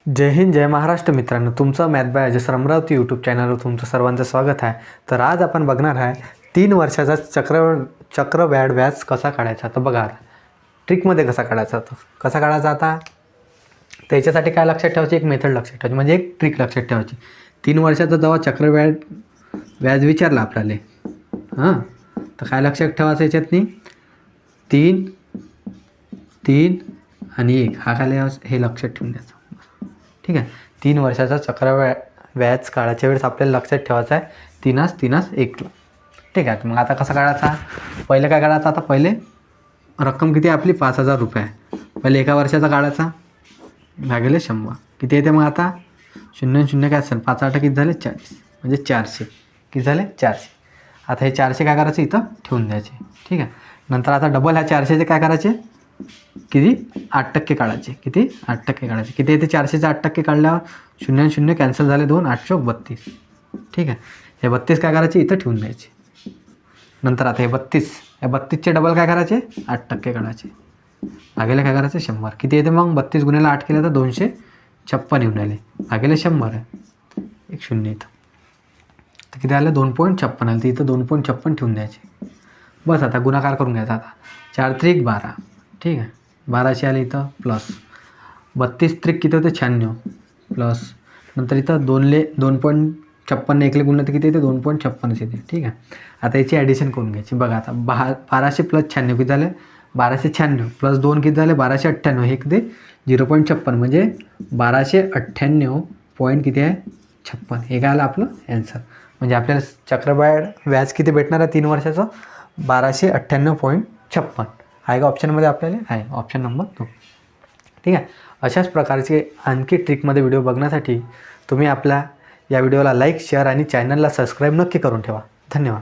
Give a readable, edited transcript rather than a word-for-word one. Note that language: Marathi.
जय हिंद जय महाराष्ट्र मित्रांनो, तुमचं math by Ajay sir Amravati YouTube चॅनलवर तुमचं सर्वांचं स्वागत आहे। तर आज आपण बघणार आहे 3 वर्षाचा चक्रवाढ व्याज कसा काढायचा। तर बघा आता ट्रिकमध्ये कसा काढायचा, तो कसा काढायचा आता त्याच्यासाठी काय लक्षात ठेवायची, एक मेथड लक्षात ठेवायची, म्हणजे एक ट्रिक लक्षात ठेवायची। 3 वर्षाचा जेव्हा चक्रवाढ व्याज विचारला आपल्याला तर काय लक्षात ठेवायचं याच्यातनी 3 3 आणि 1 हा काय हे लक्षात ठेवून द्यायचं। ठीक आहे, 3 वर्षाचा चक्रवाढ व्याज काढायच्या वेळेस आपल्याला लक्षात ठेवायचं आहे 3 1 ला। ठीक आहे, मग आता कसं काढायचा, पहिले काय काढायचं, आता पहिले रक्कम किती आपली 5000 रुपये आहे। पहिले एका वर्षाचा काढायचा भागिले 100 किती येते, मग आता 0 0 काय असेल 5 8 किती झाले 40, म्हणजे 400 किती झाले 400। आता हे 400 काय करायचे इथं ठेवून द्यायचे। ठीक आहे, नंतर आता डबल ह्या 400चे काय करायचे, किती 8% काढायचे, किती 8% काढायचे, किती येते 400चे 8% काढल्यावर 0 0 कॅन्सल झाले 2 8 32। ठीक आहे, हे 32 काय करायचे इथं ठेवून द्यायचे। नंतर आता हे 32चे डबल काय करायचे 8% काढायचे भागिले काय करायचे 100 किती येते, मग 32 गुणिले 8 केले तर 256 येऊन राहिले भागिले 100 आहे, एक 0 इथं तर किती आले 2.56 आले, तर इथं 2.56 ठेवून द्यायचे। बस आता गुणाकार करून घ्यायचा, आता 4 3 12। ठीक आहे, 1200 आले इथं प्लस 32 3 किती होते 96 प्लस नंतर इथं 2.56 एकले गुणलं तर किती येते 2.56 येते। ठीक आहे, आता याची ॲडिशन करून घ्यायची। बघा आता 1200 प्लस 96 किती झाले 1296 प्लस 2 किती झाले 1298, हे किती 0.56 म्हणजे 1298 पॉईंट किती आहे 56, हे काय आलं आपलं ॲन्सर। म्हणजे आपल्याला चक्रवाढ व्याज किती भेटणार आहे 3 वर्षाचं 1298.56 आहे का ऑप्शनमध्ये आपल्याला आहे, ऑप्शन नंबर 2। ठीक आहे, अशाच प्रकारचे आणखी ट्रिकमध्ये व्हिडिओ बघण्यासाठी तुम्ही आपल्या या व्हिडिओला लाईक शेअर आणि चॅनलला सबस्क्राईब नक्की करून ठेवा। धन्यवाद।